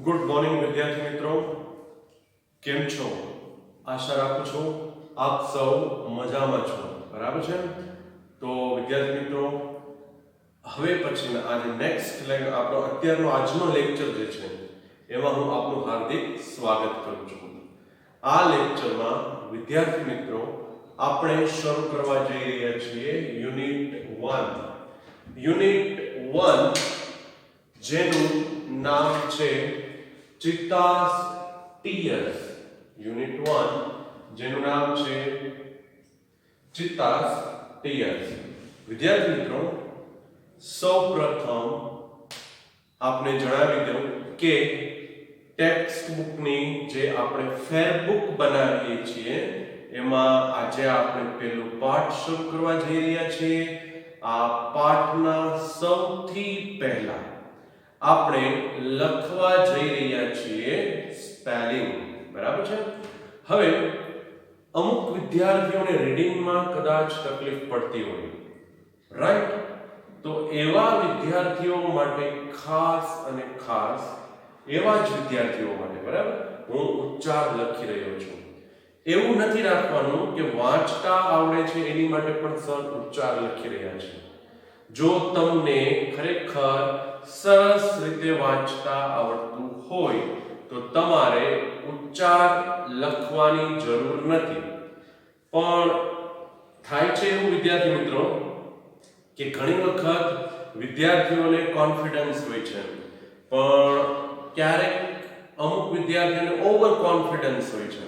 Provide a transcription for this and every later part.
Good morning વિદ્યાર્થી મિત્રો, કેમ છો? આશા રાખું છું આપ સૌ મજામાં છો. બરાબર છે? તો વિદ્યાર્થી મિત્રો, હવે પછીના આજે નેક્સ્ટ આપણો અત્યારનો આજનો લેક્ચર જે છે એમાં હું આપનું હાર્દિક સ્વાગત કરું છું. આ લેક્ચરમાં વિદ્યાર્થી મિત્રો આપણે શરૂ કરવા જઈ રહ્યા છીએ યુનિટ 1. યુનિટ 1 જેનું નામ છે ચિત્તાસ ટીયર્સ. યુનિટ 1 જેનું નામ છે ચિત્તાસ ટીયર્સ. વિદ્યાર્થી મિત્રો, સૌપ્રથમ આપને જણાવી દઉં કે ટેક્સ્ટ બુકની જે આપણે ફેર બુક બનાવીએ છીએ એમાં આજે આપણે પહેલું પાઠ શરૂ કરવા જઈ રહ્યા છીએ. આ પાઠના સૌથી પહેલા આપણે લખવા જઈ રહ્યા છીએ સ્પેલિંગ. બરાબર છે? હવે અમુક વિદ્યાર્થીઓને રીડિંગમાં કદાચ તકલીફ પડતી હોય, રાઈટ? તો એવા વિદ્યાર્થીઓ માટે ખાસ અને ખાસ એવા જ વિદ્યાર્થીઓ માટે, બરાબર, હું ઉચ્ચાર લખી રહ્યો છું. એવું નથી રાખવાનું કે વાંચતા આવડે છે એની માટે પણ સર ઉચ્ચાર લખી રહ્યા છે. જો તમને ખરેખર સરસ રીતે વાંચતા આવડતું હોય તો તમારે ઉચ્ચાર લખવાની જરૂર નથી. પણ થાય છે એવું વિદ્યાર્થી મિત્રો કે ઘણી વખત વિદ્યાર્થીઓને કોન્ફિડન્સ હોય છે, પણ ક્યારેક અમુક વિદ્યાર્થીઓને ઓવર કોન્ફિડન્સ હોય છે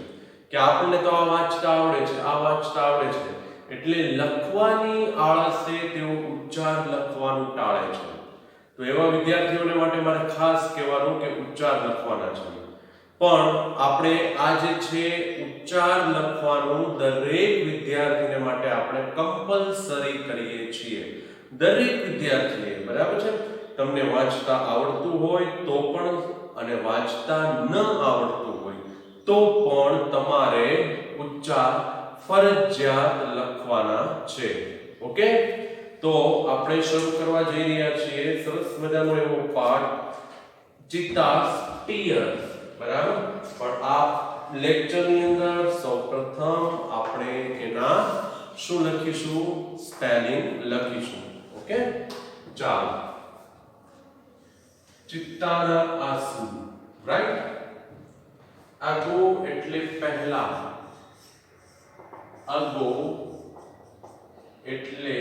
કે આપણને તો આ વાંચતા આવડે છે, આ વાંચતા આવડે છે, એટલે લખવાની આળસે તેઓ ઉચ્ચાર લખવાનું ટાળે છે. તો એવા વિદ્યાર્થીઓને માટે મારે ખાસ કહેવાનું કે ઉચ્ચાર લખવાના છે. પણ આપણે આ જે છે ઉચ્ચાર લખવાનું દરેક વિદ્યાર્થીને માટે આપણે કમ્પલસરી કરીએ છીએ. દરેક વિદ્યાર્થીએ, બરાબર છે, તમને વાંચતા આવડતું હોય તો પણ અને વાંચતા ન આવડતું હોય તો પણ તમારે ઉચ્ચાર ફરજિયાત લખવાના છે. ઓકે? તો આપણે શરૂ કરવા જઈ રહ્યા છીએ સરસ મજાનો એવો પાઠ ચિત્તાસ ટીયર્સ. બરાબર? પણ આ લેક્ચરની અંદર સૌપ્રથમ આપણે એના શું લખીશું? સ્પેલિંગ લખીશું. ઓકે? ચાલો. ચિત્તાના આંસુ, રાઈટ? આગો એટલે પહેલા, આગો એટલે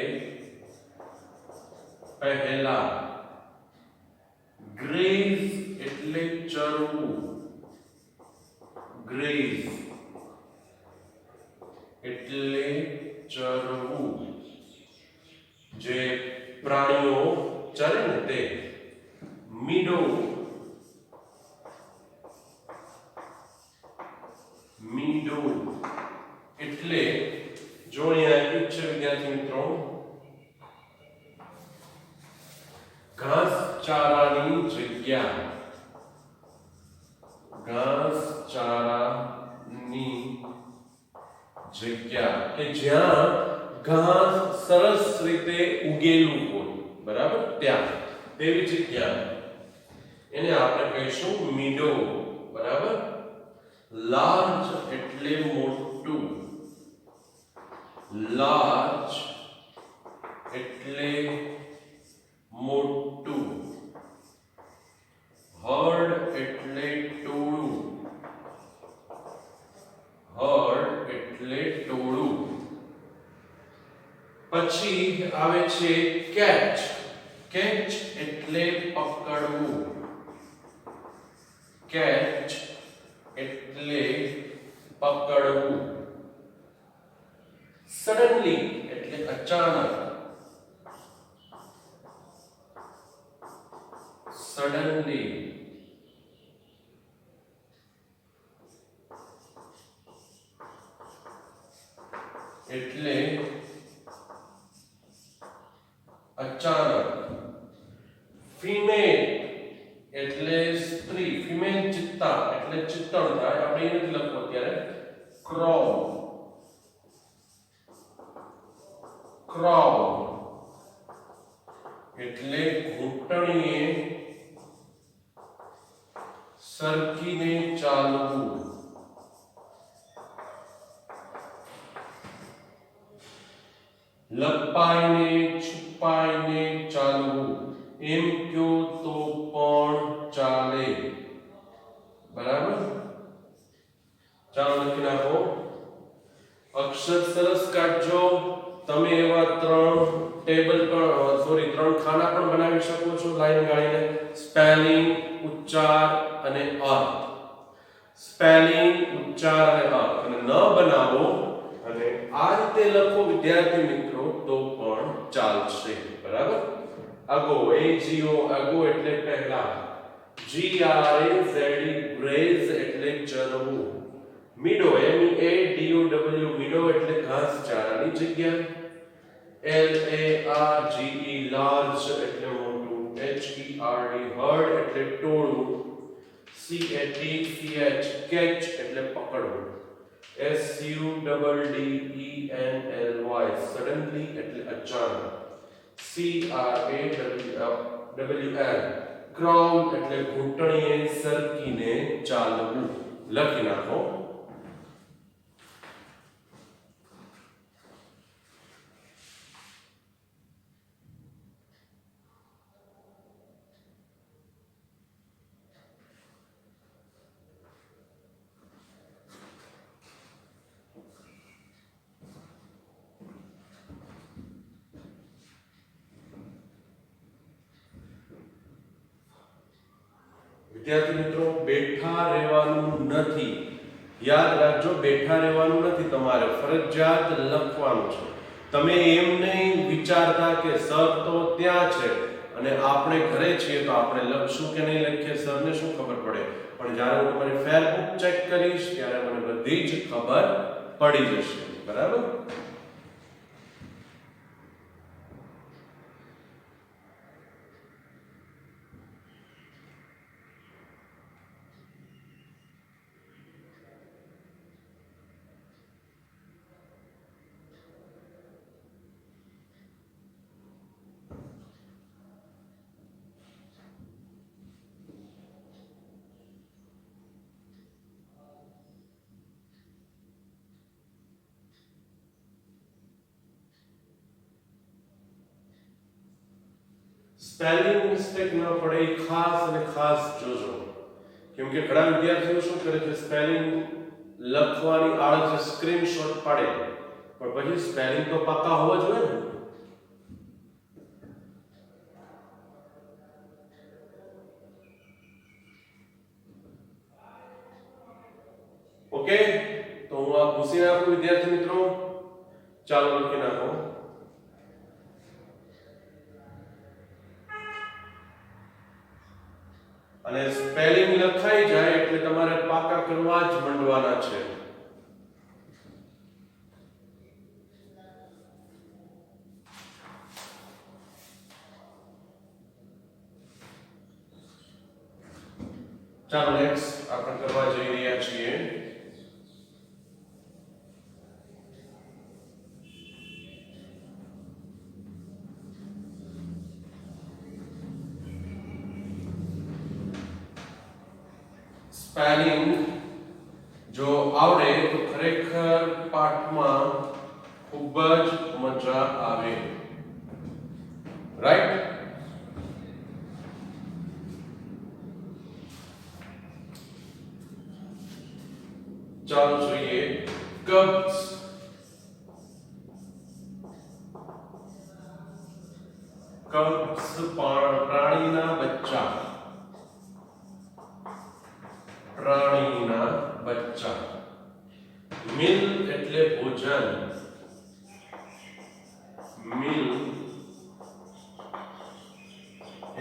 પહેલા, ગ્રેઝ એટલે ચરવું, ગ્રેઝ એટલે ચરવું, જે પ્રાણીઓ ચરે ને તે. મીડો, મીડો એટલે જો અહીંયા આપ્યું છે વિદ્યાર્થી મિત્રો ઘાસ ચારાની જગ્યા, ઘાસ ચારાની જગ્યા કે જ્યાં ઘાસ સરસ રીતે ઉગેલું હોય, બરાબર, ત્યાં તેવી જગ્યા એને આપણે કહીશું મીડો. બરાબર? લાર્જ એટલે મોટું, લાર્જ એટલે મોટું, હર્ડ એટલે ટોળું, હર્ડ એટલે ટોળું. પછી આવે છે કેચ, કેચ એટલે પકડવું, કેચ એટલે પકડવું. સડનલી એટલે અચાનક, સડનલી. એટલે અચાનક. ફિમેલ એટલે સ્ત્રી, ફિમેલ ચિત્તા એટલે ચિત્તળ થાય, આપણે એ નથી લખવું અત્યારે. ક્રો, ક્રો એટલે ઘૂંટણીએ સરકીને ચાલવું. લપાઈને છુપાઈને ચાલવું. એમ કયો તો પણ ચાલે. બરાબર. ચાલો લખી નાખો. અક્ષર સરસ કાઢજો. તમે એવા ત્રણ ખાના પણ બનાવી શકો છો લાઈન ગાળીને. સ્પેલિંગ, ઉચ્ચાર અને અર્થ. સ્પેલિંગ, ઉચ્ચાર અને અર્થ. અને ન બનાવો અને આ રીતે લખો વિદ્યાર્થી મિત્રો તો પણ ચાલશે. બરાબર. અગો, અગો એટલે પહેલા. ગ્રેઝ એટલે ચરવું. મીડો, મીડો એટલે ઘાસચારાની જગ્યા. લાર્જ એટલે મોટું. હર્ડ એટલે ટોળું. કેચ એટલે પકડવું. સડનલી એટલે અચાનક. ક્રાઉલ એટલે ઘૂંટણીએ સરકીને ચાલવું. લખી નાખો. વિદ્યાર્થી મિત્રો, બેઠા રહેવાનું નથી. યાદ રાખજો, બેઠા રહેવાનું નથી. તમારે ફરજિયાત લખવાનું છે. તમે એમ નહીં વિચારતા કે સર તો ત્યાં છે અને આપણે ઘરે છીએ તો આપણે લખશું કે નહીં લખીએ, સરને શું ખબર પડે. પણ જ્યારે હું તમારી ફેરબુક ચેક કરીશ ત્યારે મને બધી જ ખબર પડી જશે. બરાબર. સ્પેલિંગ મિસ્ટેક ન પડે એ ખાસ અને ખાસ જોજો. કેમ કે ઘણા વિદ્યાર્થીઓ શું કરે છે, સ્પેલિંગ લખવાની આળસે સ્ક્રીનશોટ પાડે પણ પછી સ્પેલિંગ તો પાકા હોવા જોઈએ ને. ઓકે, તો હું આ ભૂસી નાખું વિદ્યાર્થી મિત્રો. ચાલો લખી નાખો. અને સ્પેલિંગ લખાઈ જાય એટલે તમારે પાકા કરવા જ માંડવાના છે. ચાલો નેક્સ્ટ આપણે કરવા જઈ રહ્યા છીએ સ્પેલિંગ. જો આવડે તો ખરેખર પાઠમાં ખૂબ જ મજા આવે. રાઈટ. ચાલો જોઈએ. કબ્સ, કબ્સ પ્રાણીના બચ્ચા. પ્રાણીના બચ્ચા. મિલ એટલે ભોજન. મિલ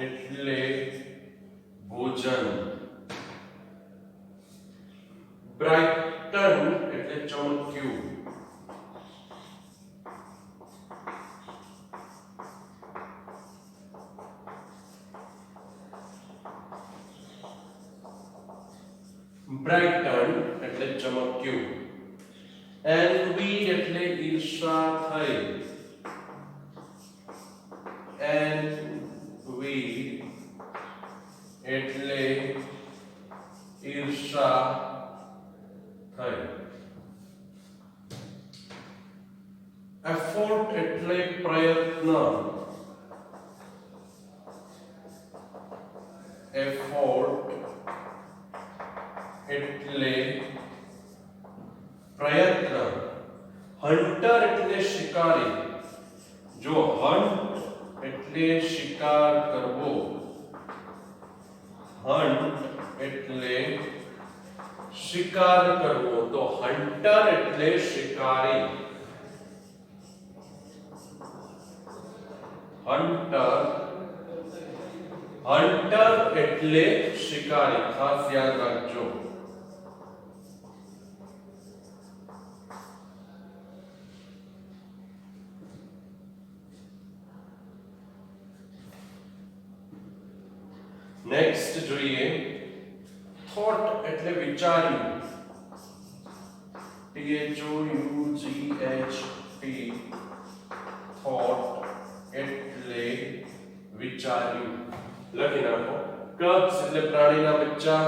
એટલે ભોજન. બ્રાઇટન એટલે ચમક્યું. બ્રાઇટન એટલે ચમક્યું. એનવી એટલે ઈર્ષા થઈ. એનવી એટલે થઈ. એફોર્ટ એટલે પ્રયત્ન. એફોર્ટ એટલે પ્રયત્ન. હન્ટર એટલે શિકારી. જો હન્ટ એટલે શિકાર કરવો, હન્ટ એટલે શિકાર કરવો, તો હન્ટર એટલે શિકારી. હન્ટર એટલે શિકારી, ખાસ યાદ રાખજો. નેક્સ્ટ જોઈએ, થોટ એટલે વિચાર્યું. THOUGHT, થોટ એટલે વિચાર્યું. લખી નાખો. કબ્સ એટલે પ્રાણીના બચ્ચા,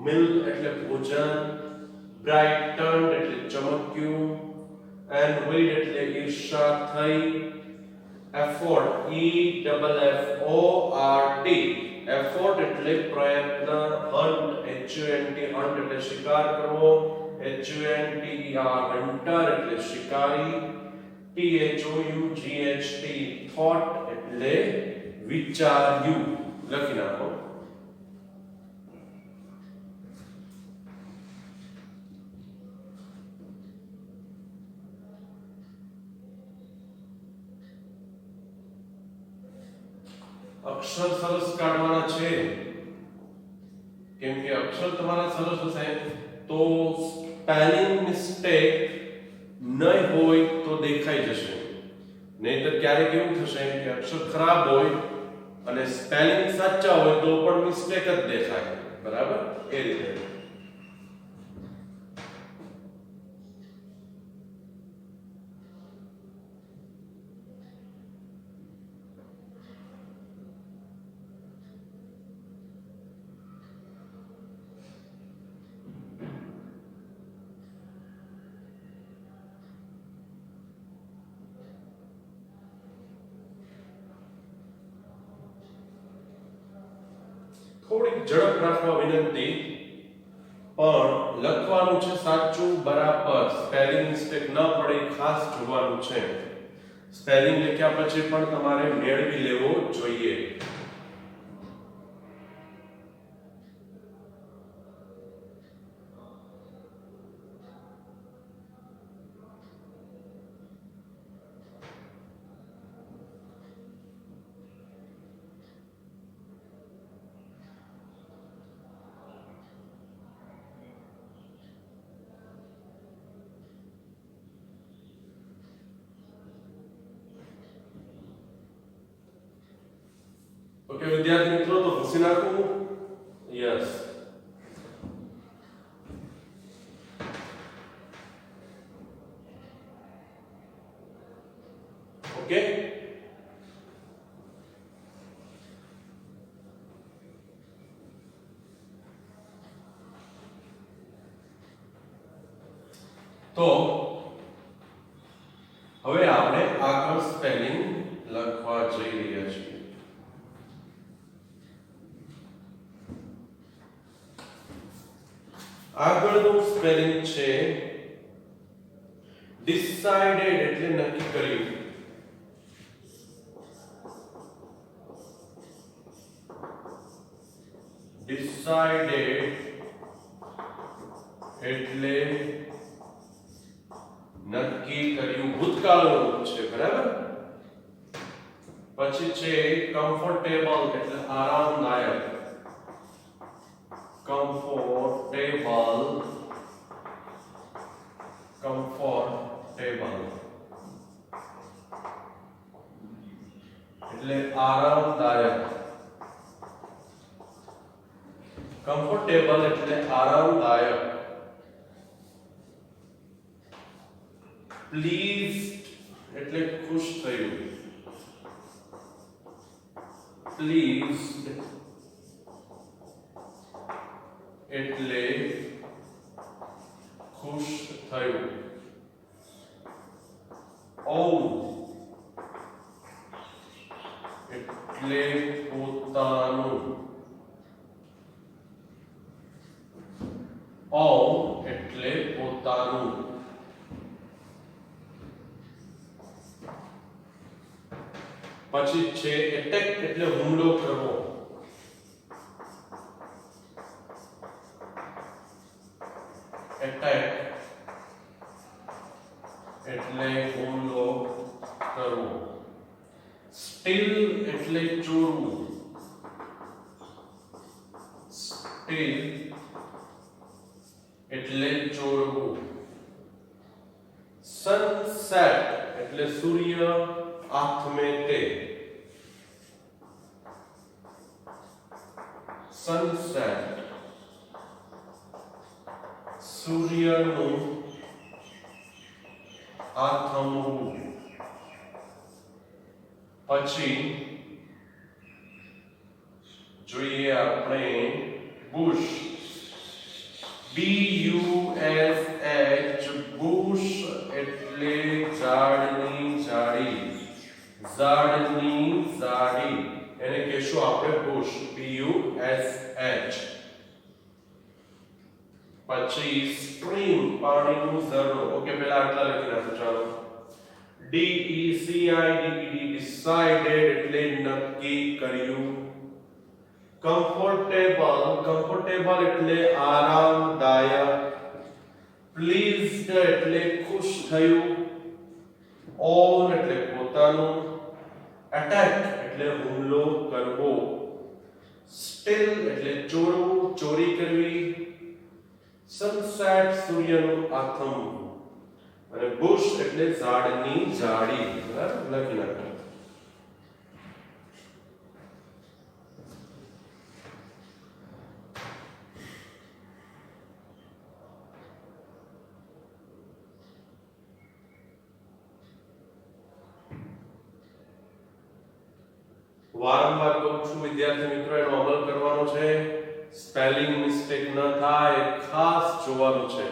મિલ્ક એટલે ભોજન, બ્રાઇટન એટલે ચમક્યું, એન્ડ વીડ એટલે ઈર્ષા થઈ. એફોર્ટ EFFORT, એફોર્ટ એટલે પ્રયત્ન. હન્ટ HUNT, હન્ટ એટલે શિકાર કરવો. HUNTER, હન્ટર એટલે શિકારી. THOUGHT, થોટ એટલે વિચાર્યું. લખી નાખો. અક્ષર સરસ કાઢવાના છે, કેમ કે અક્ષર તમારા સરસ હશે તો સ્પેલિંગ મિસ્ટેક નહીં હોય તો દેખાઈ જશે. નહીતર ક્યારેક એવું થશે કે અક્ષર ખરાબ હોય અને સ્પેલિંગ સાચા હોય તો પણ મિસ્ટેક જ દેખાય. બરાબર? એ રીતે. થોડીક ઝડપ રાખવા વિનંતી, પણ લખવાનું છે સાચું બરાબર. સ્પેલિંગ મિસ્ટેક ન પડે ખાસ જોવાનું છે. સ્પેલિંગ લખ્યા પછી પણ તમારે મેળવી લેવો જોઈએ. ઓકે વિદ્યાર્થી મિત્રો, તો ઘસી નાખું. યસ. ઓકે. તો હવે આપણે આગળ સ્પેલિંગ લખવા જઈ રહ્યા છીએ. આગળનું સ્પેલિંગ છે ડિસાઇડેડ એટલે નક્કી કર્યું. ડિસાઇડેડ એટલે નક્કી કર્યું, ભૂતકાળનું રૂપ છે. બરાબર? પછી છે કમ્ફર્ટેબલ એટલે આરામદાયક. comfortable એટલે આરામદાયક. કમ્ફર્ટેબલ એટલે આરામદાયક. પ્લીઝડ એટલે ખુશ થયું. પ્લીઝડ એટલે ખુશ થયું. ઓન એટલે પોતાનું. ઓન એટલે પોતાનું. પછી છે એટેક એટલે હુમલો કરવો. એટેક એટલે હુમલો કરવો. સ્ટીલ એટલે ચોરવું. સ્ટીલ એટલે ચોરવું. સનસેટ એટલે સૂર્ય આથમે તે. સનસેટ સૂર્યનું આથમવું. પછી જોઈએ આપણે બુશ. BUSH બુશ એટલે ઝાડની જાડી. ઝાડની જાડી એને કહેશું આપણે બુશ. BUSH. પછી સ્ટ્રીમ પાણીનું ઝરણું. ઓકે પહેલા આટલા લખી નાખો. ચાલો DECIDED decided એટલે નક્કી કર્યું. કમ્ફર્ટેબલ એટલે આરામદાયક. પ્લીઝડ એટલે ખુશ થયું. ઓન એટલે પોતાનું. એટેક એટલે હુમલો કરવો. સ્ટીલ એટલે ચોરવું, ચોરી કરવી. સનસેટ સૂર્યનું આથમવું. અને બુશ એટલે ઝાડની જાડી. બરાબર લખી નાખો. વારંવાર કહું છું વિદ્યાર્થી મિત્રો એનો અમલ કરવાનો છે. સ્પેલિંગ મિસ્ટેક ન થાય ખાસ જોવાનું છે.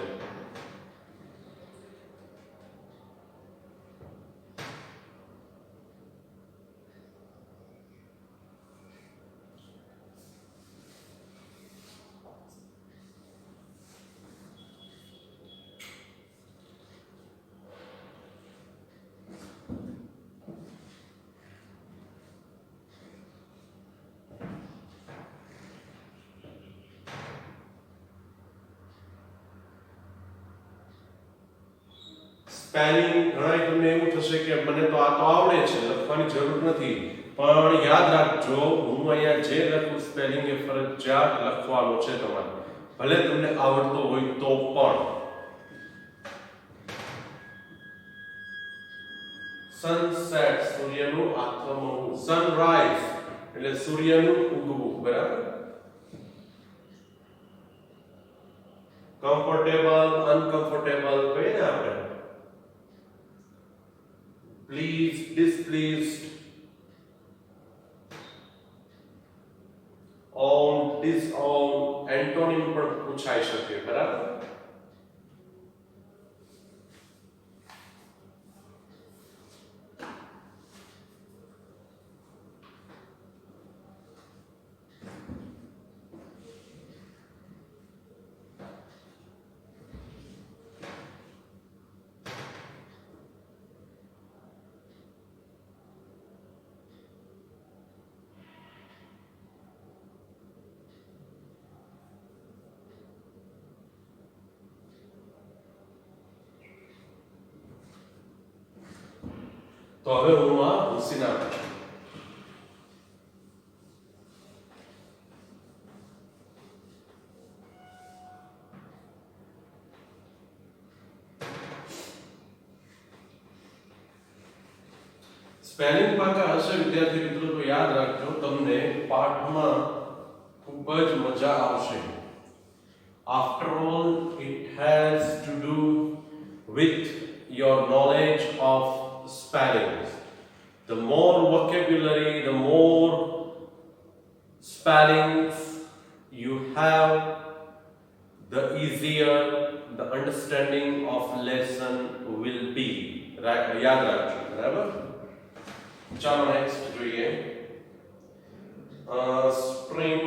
સ્પેલિંગ ઘણાય તમને એવું થશે કે મને તો આ તો આવડે છે, લખવાની જરૂર નથી. પણ યાદ રાખજો હું અહીંયા જે લખું સ્પેલિંગ એ ફરજિયાત લખવાનો છે તમારે. ભલે તમને આવડતો હોય તો પણ. સનસેટ સૂર્યનું આથમવું. સનરાઈઝ એટલે સૂર્યનું ઉગવું. બરાબર. કમ્ફર્ટેબલ અનકમ્ફર્ટેબલ કહીએ ને આપણે. pleased displeased. own disown antonym પણ પૂછાઈ શકે. બરાબર. તો હવે હું આ ભૂસી નાખું છું. સ્પેલિંગ પાકા હશે વિદ્યાર્થી મિત્રો તો યાદ રાખજો તમને પાઠમાં ખૂબ જ મજા આવશે. After all, it has to do with your knowledge of spellings. The more vocabulary, the more spellings you have, the easier the understanding of lesson will be. યાદ રાખજો બરાબર. ચાલો નેક્સ્ટ જોઈએ. સ્પ્રિંગ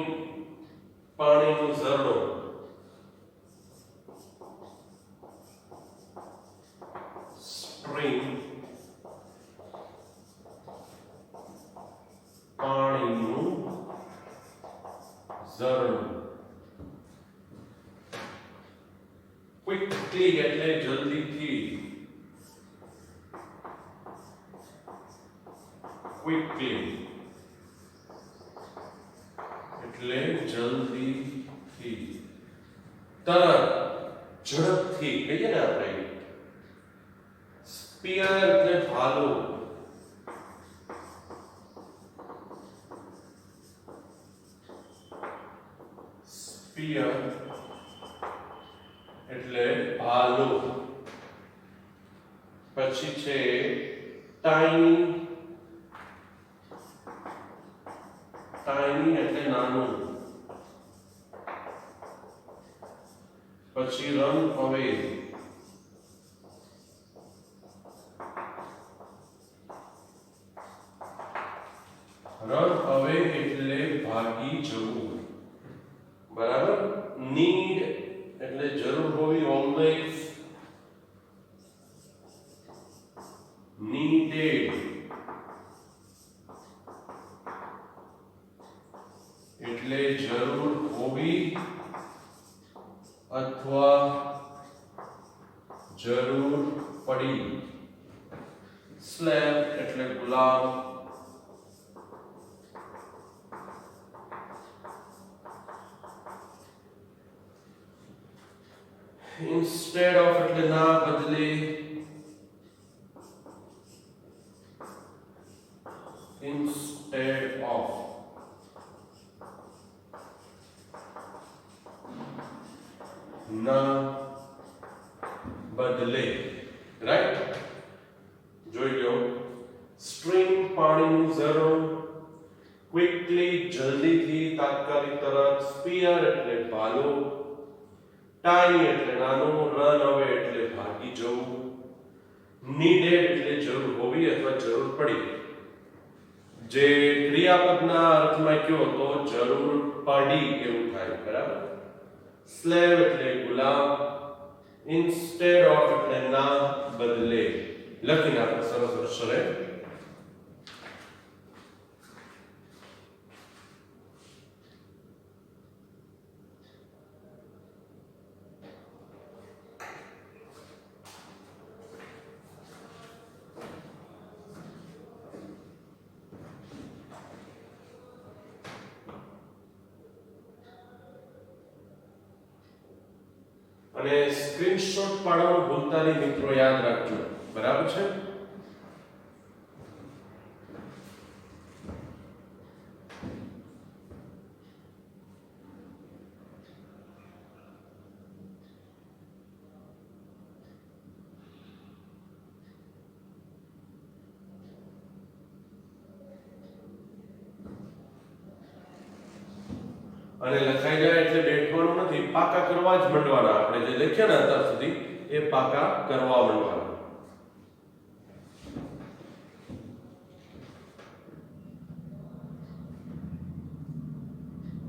પાણીનું ઝરણું. સ્પ્રિંગ પાણીનું ઝરણું. ક્વિકલી એટલે જલ્દીથી. ક્વિકલી એટલે જલ્દીથી, તરત, ઝડપથી કહીએ ને આપણે. સ્પિયર એટલે ભાલું. સ્પિયર એટલે ભાલું. પછી છે ટાઇની. ટાઇની એટલે નાનું. પછી રન અવે. રન અવે એટલે ભાગી જવું. બરાબર. નીડ એટલે જરૂર હોવી. ઓલવેઝ. નીડેડ એટલે જરૂર હોવી અથવા જરૂર પડી. સ્લેવ એટલે ગુલામ. ઇન્સ્ટેડ ઓફ એટલે ના બદલે. instead of. ના બદલે. રાઈટ. જોઈ લો. સ્ટ્રીમ પાણીનું ઝરણું. ક્વિકલી જલ્દીથી, તાત્કાલિક, તરત. સ્પિયર એટલે ભાલું. ટાઈની એટલે નાનું. રન અવે એટલે ભાગી જવું. નીડેડ એટલે જરૂર હોવી અથવા જરૂર પડી. જે ક્રિયાપદના અર્થમાં કયો તો જરૂર પડી એવું થાય. બરાબર. સ્લેવ એટલે ગુલામ. ઇન્સ્ટેડ ઓફ એટલે ના બદલે. લખીને આપણે સરસ અક્ષરે. અને સ્ક્રીનશોટ પાડવાનું ભૂલતા નહીં મિત્રો, યાદ રાખજો. બરાબર છે. અને લખાઈ જાય એટલે બેઠવાનું નથી, પાકા કરવા જ માંડવાના. આપણે જે લખ્યા ને અત્યાર સુધી એ પાકા કરવા માંડવાના.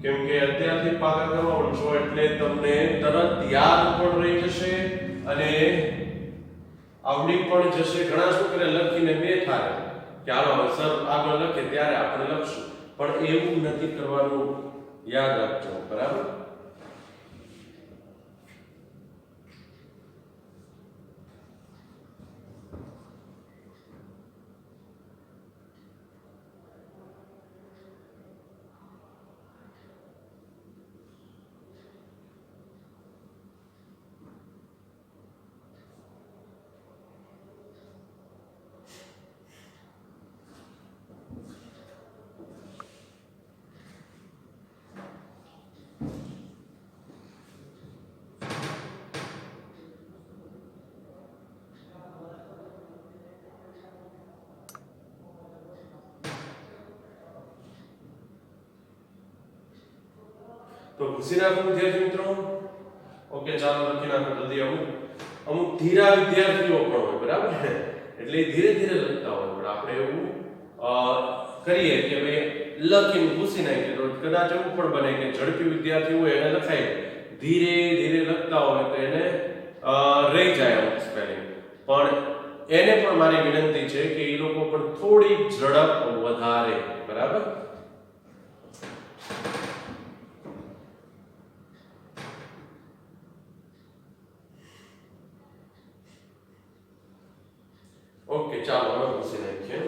કેમ કે અત્યારથી પાકા કરવા માંડશો એટલે તમને તરત યાદ પણ રહી જશે અને આવડી પણ જશે. ઘણા શું કરે, લખીને બે થાય કે હાલો સર આગળ લખે ત્યારે આપણે લખશું, પણ એવું નથી કરવાનું. યાદ રાખજો. બરાબર. તો ખુશી રાખો વિદ્યાર્થી મિત્રો. ઓકે. ઓકે ચાલો લખી નાખો જલ્દી. અમુક ધીરા વિદ્યાર્થીઓ પણ હોય, બરાબર ને, એટલે ધીરે ધીરે લખતા હોય, પણ આપણે એવું કરીએ કે ભાઈ લખીને ભૂસી નાખીએ તો કદાચ એવું પણ બને કે ઝડપી વિદ્યાર્થી હોય એને લખાય, ધીરે ધીરે લખતા હોય તો એને રહી જાય અમુક સ્પેલિંગ. પણ એને પણ મારી વિનંતી છે કે એ લોકો પણ થોડી ઝડપ વધારે, બરાબર. ઓકે ચાલો હવે ભૂસી નાખીએ.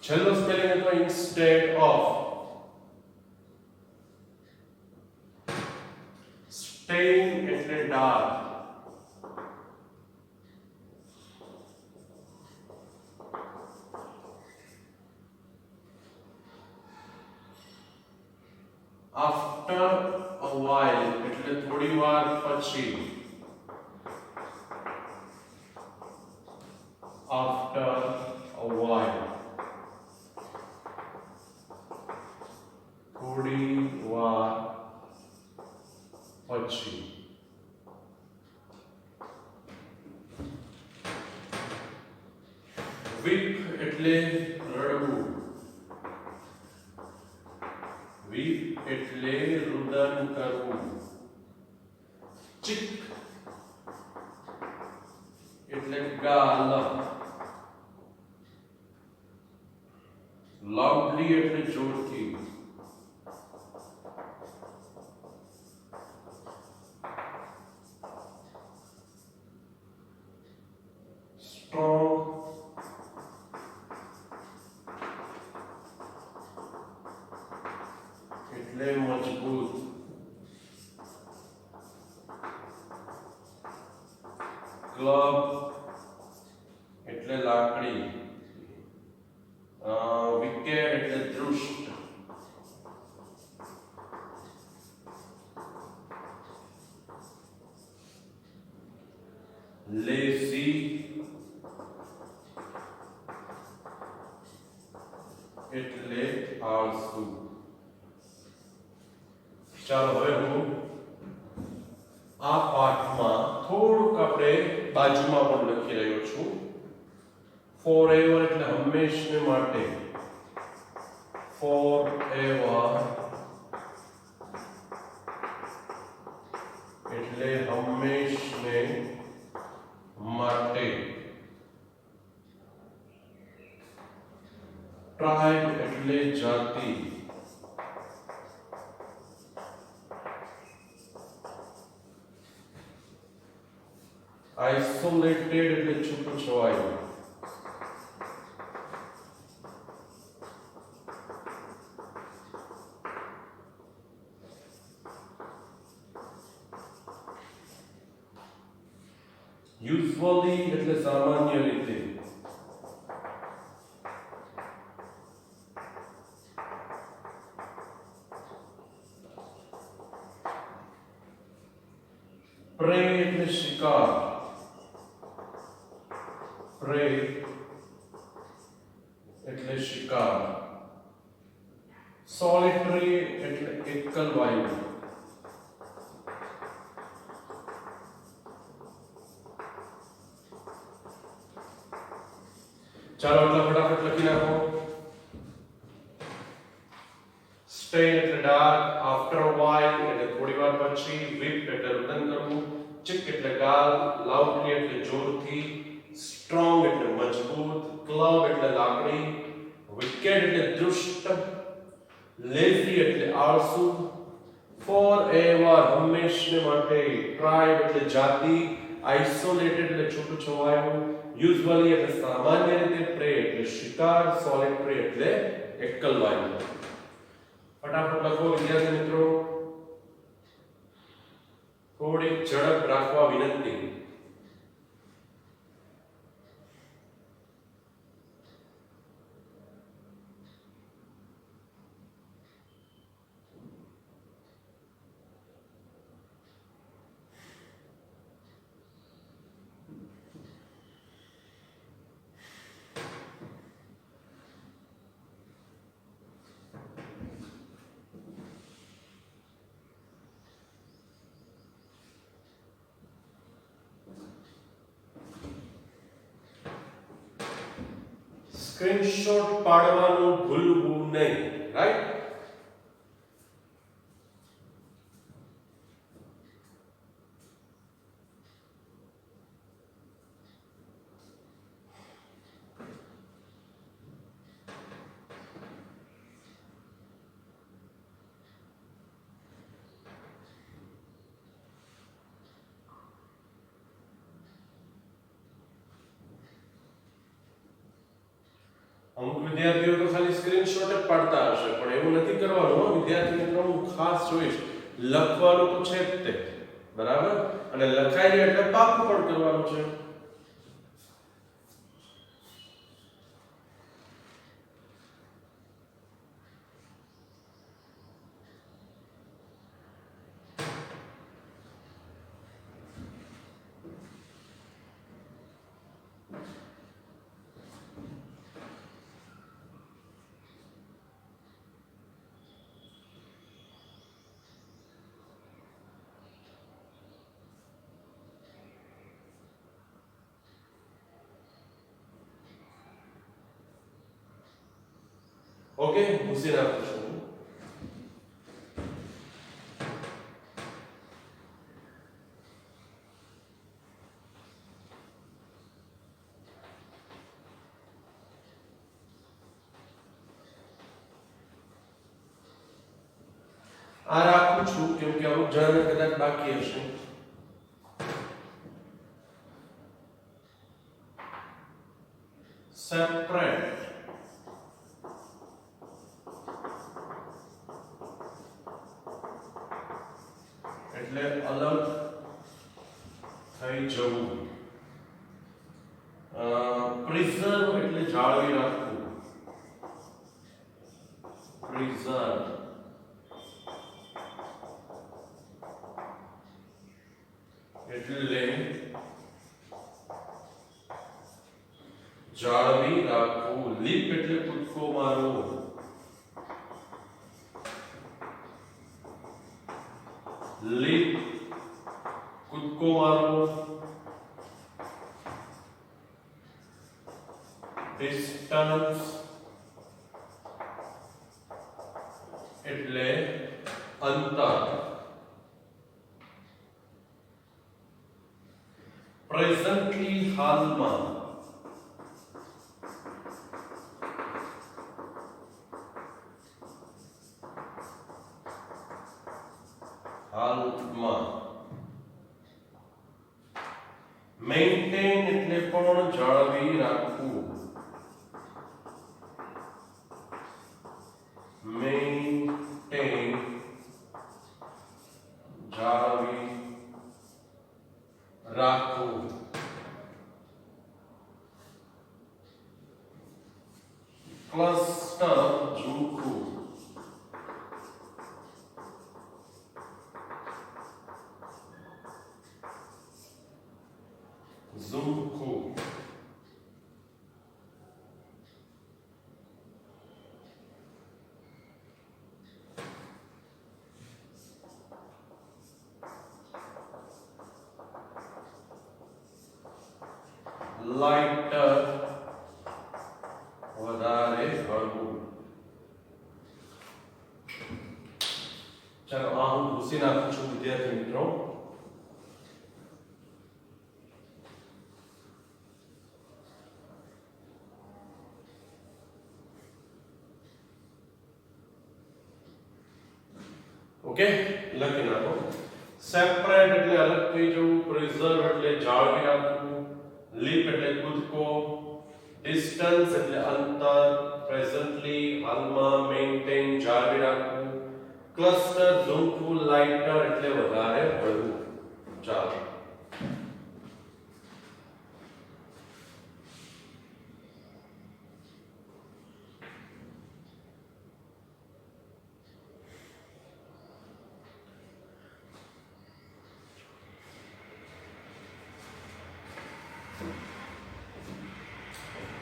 છેલ્લો સ્પેલિંગ હતો instead of. સ્ટેઇન એટલે ડાર્ક. after a while એટલે થોડી વાર પછી. after a while થોડી વાર પછી. weep એટલે રડવું. weep એટલે રુદન કરવું. ચીક એટલે ગાલ. loudly એટલે જોરથી. strong એટલે મજબૂત. ક્લબ એટલે લાકડી. વિકેટ એટલે દૃષ્ટ. lazy એટલે આળસુ. ચાલો હવે હું આ પાઠમાં થોડુંક આપણે બાજુમાં પણ લખી રહ્યો છું. forever એટલે હંમેશને માટે. forever એટલે હંમેશને માટે. ટ્રાઇબ એટલે જાતિ. આઇસોલેટેડ એટલે છૂટું છવાયું. યુઝ્યુઅલી એટલે સામાન્ય રીતે. પ્રે એટલે શિકાર. પ્રે એટલે શિકાર. સોલિટરી એટલે એકલવાયુ. ચાલો એટલે ફટાફટ લખી નાખો. સ્ટેઇન એટલે ડાર્ક. આફ્ટર અ while એટલે થોડી વાર પછી. વીપ એટલે રુદન કરવું. ચીક એટલે ગાલ. લાઉડલી એટલે જોરથી. સ્ટ્રોંગ એટલે મજબૂત. ક્લબ એટલે લાકડી. વિકેટ એટલે દૃષ્ટ. લેઝી એટલે આળસુ. forever હંમેશને માટે. ટ્રાઇબ એટલે જાતિ. આઇસોલેટેડ એટલે છૂટું છવાયું. યુઝ્યુઅલી એટલે સામાન્ય રીતે. પ્રે એટલે શિકાર. સોલિટરી એટલે એકલવાયુ. ફટાફટ લખો વિદ્યાર્થી મિત્રો. થોડી ઝડપ રાખવા વિનંતી. સ્ક્રીનશોટ પાડવાનું ભૂલવું નહીં, રાઈટ? અમુક વિદ્યાર્થીઓ તો ખાલી સ્ક્રીનશોટ જ પાડતા હશે, પણ એવું નથી કરવાનું. વિદ્યાર્થી મિત્રો હું ખાસ જોઈશ, લખવાનું તો છે જ તે, બરાબર? અને લખાઈ ગયું એટલે પાકું પણ કરવાનું છે. ઓકે, ભૂસી નાખું છું. આ રાખું છું કેમ કે અમુક જણાને કદાચ બાકી હશે. સેપરેટ એટલે અલગ થઈ જવું. પ્રિઝર્વ એટલે જાળવી રાખવું. પ્રિઝર્વ એટલે જાળવી રાખવું. લીપ એટલે કૂદકો મારવો. લીપ કૂદકો મારવો. ડિસ્ટન્સ એટલે અંતર. પ્રેઝન્ટલી હાલમાં. હાલમાં. મેન્ટેન એટલે પણ જાળવી રાખવું. મેન્ટેન જાળવી રાખવું. ક્લસ્ટર ઝૂકવું. ઝૂકવું. લાઇટર વધારે હળવું. ચાલો આ હું ભૂસી નાખું છું વિદ્યાર્થી મિત્રો. ઓકે, લખી નાખો. સેપરેટ એટલે અલગ થઈ જવું. પ્રિઝર્વ એટલે જાળવી રાખવું. લીપ એટલે કૂદકો. ડિસ્ટન્સ એટલે અંતર. પ્રેઝન્ટલી હાલમાં. મેન્ટેન જાળવી રાખવું. ક્લસ્ટર ઝૂકવું. લાઇટર એટલે વધારે હળવું. ચાલો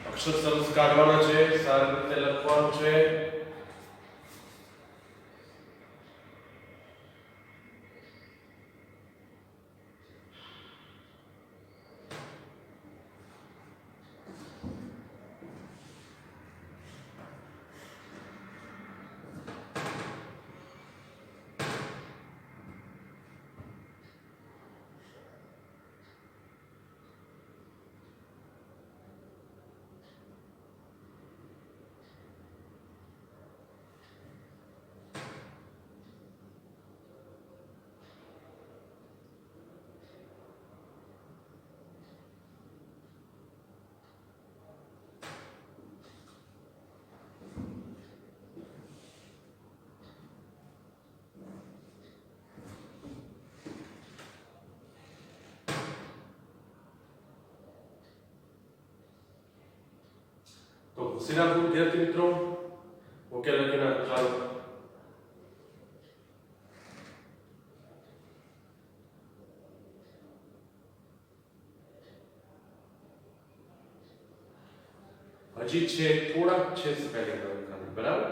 અક્ષર સરસ કાઢવાના છે, સારી રીતે લખવાનું છે. તો સિરાપુર વિદ્યાર્થી મિત્રો ઓકે લખી નાખો ચાલો. હજી છે થોડાક છે સ્પેલિંગ ખાલી, બરાબર.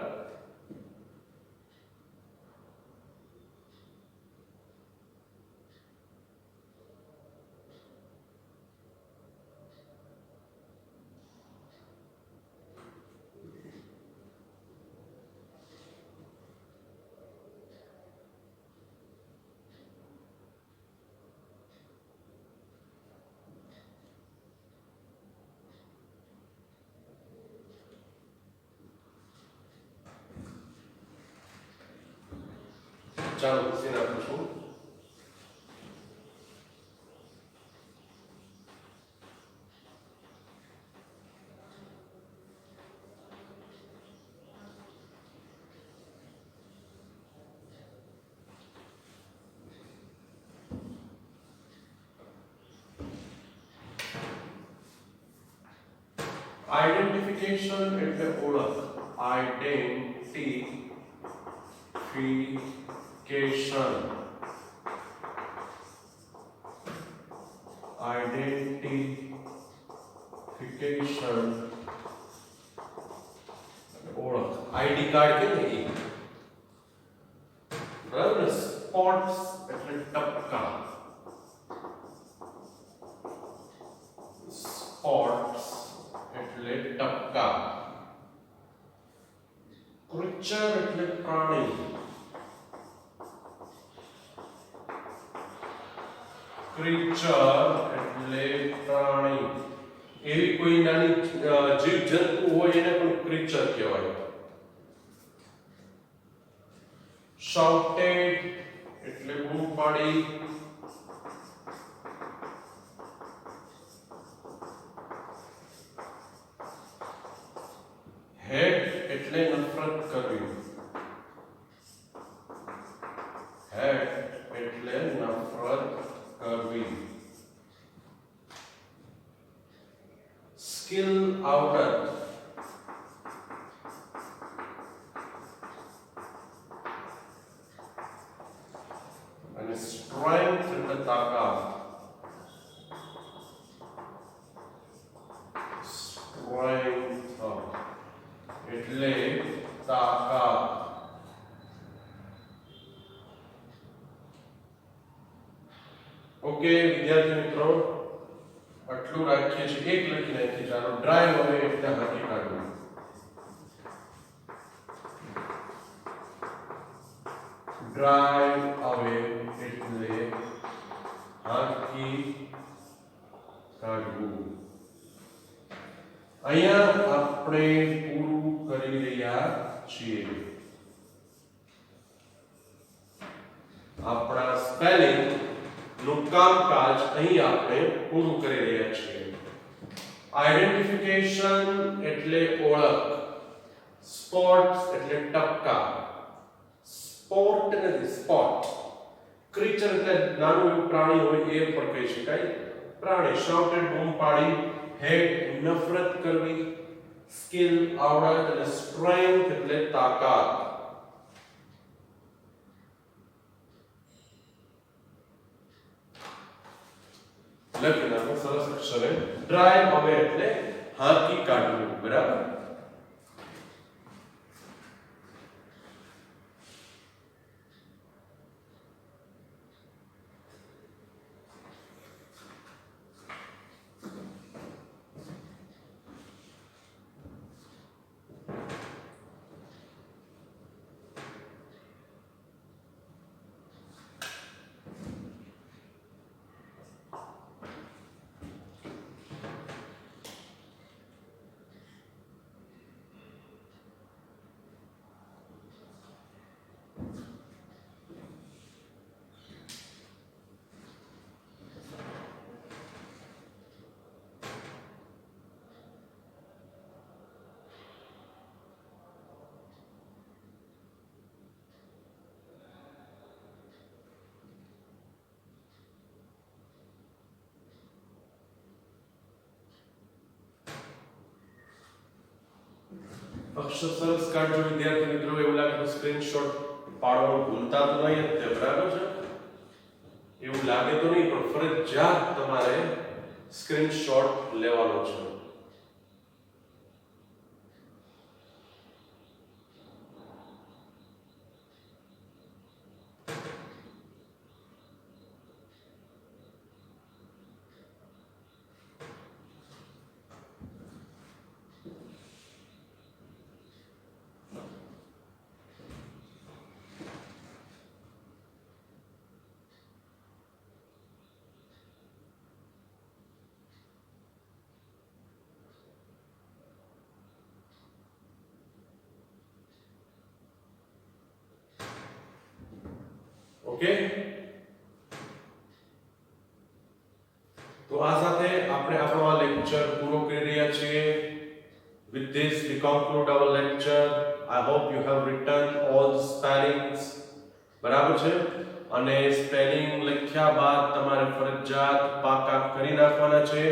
ચાલો પૂછી નાખું છું. આઈડેન્ટિફિકેશન એટલે ઓળખ. આઈડેન્ટિફિકેશન ઓળખ. આઈડી કાર્ડ કે ને એ, બરાબર ને. સ્પોટ્સ એટલે ટપકા. સ્પોટ્સ એટલે ટપકા. ક્રીચર એટલે પ્રાણી. ક્રીચર એટલે પ્રાણી. એવી કોઈ નાની જીવ જંતુ હોય એને પણ ક્રીચર કહેવાય. શાઉટેડ એટલે બૂમ પાડી. હેટ એટલે નફરત કરવી. હેટ એટલે નફરત કરવી. સ્કિલ આવડત. અને સ્ટ્રેન્થ એટલે તાકાત. સ્ટ્રેન્થ એટલે તાકાત. ઓકે વિદ્યાર્થી મિત્રો, આટલું રાખીએ છીએ. એક લખી નાખીએ ચાલો. ડ્રાઈવ હવે એટલે હાથી કાઢવું. ડ્રાઈવ આવે એટલે હાથી કાઢવું. અહીંયા આપણે પૂરું કરી રહ્યા છીએ. આપણા સ્પેલિંગ નું કામકાજ અહીં આપણે પૂરું કરી રહ્યા છીએ. આઈડેન્ટિફિકેશન એટલે ઓળખ. સ્પોટ્સ એટલે ટપકા. સ્પોર્ટ નથી, સ્પોટ. ક્રીચર એટલે નાનું એવું પ્રાણી હોય એ પણ કહી શકાય. પ્રાણી. શાઉટેડ બૂમ પાડી. હેડ નફરત કરવી. સ્કિલ આવડત અને સ્ટ્રેન્થ એટલે તાકાત. લખી નાખો સરસ અક્ષરે. ડ્રાઈવ અવે એટલે હાંકી કાઢવું. બરાબર. અક્ષર સરસ કાઢજો વિદ્યાર્થી મિત્રો. એવું લાગે તો સ્ક્રીનશોટ પાડવાનું ભૂલતા તો નહીં જ તે. બરાબર છે. એવું લાગે તો નહીં પણ ફરજિયાત તમારે સ્ક્રીનશોટ લેવાનો છે. ઓકે. તો આ સાથે આપણે આપણો આ લેક્ચર પૂરો કરી રહ્યા છીએ. With this we conclude our lecture. I hope you have written all the spellings. બરાબર છે. અને સ્પેલિંગ લખ્યા બાદ તમારે ફરજિયાત પાકા કરી નાખવાના છે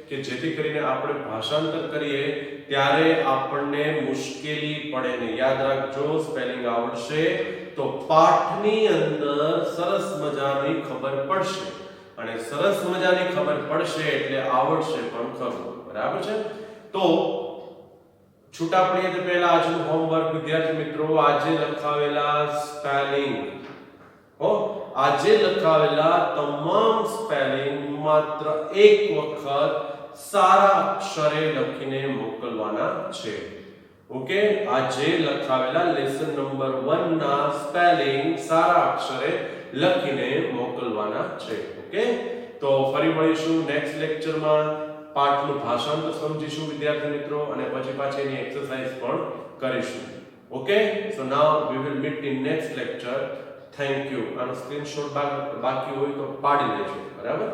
કે જેથી કરીને આપણે ભાષાંતર કરીએ ત્યારે આપણને મુશ્કેલી પડે નહીં. યાદ રાખજો સ્પેલિંગ આવડશે તો પાઠની અંદર સરસ મજાની ખબર પડશે અને સરસ મજાની ખબર પડશે એટલે આવડશે પણ ખરું. બરાબર છે. તો છૂટા પડીએ તે પહેલા આજનું હોમવર્ક વિદ્યાર્થી મિત્રો. આજે લખાવેલા સ્પેલિંગ આજે લખાવેલા તમામ સ્પેલિંગ માત્ર એક વખત સારા અક્ષરે લખીને મોકલવાના છે. ઓકે. આજે લખાવેલા લેસન નંબર 1 ના સ્પેલિંગ સારા અક્ષરે લખીને મોકલવાના છે. ઓકે. તો ફરી મળીશું નેક્સ્ટ લેક્ચરમાં. પાઠનું ભાષાંતર સમજીશું વિદ્યાર્થી મિત્રો અને પછી પાછી એની એક્સરસાઇઝ પણ કરીશું. Okay. So now we will meet in next lecture. Thank you. આનો સ્ક્રીનશોટ બાકી હોય તો પાડી લેજો. બરાબર.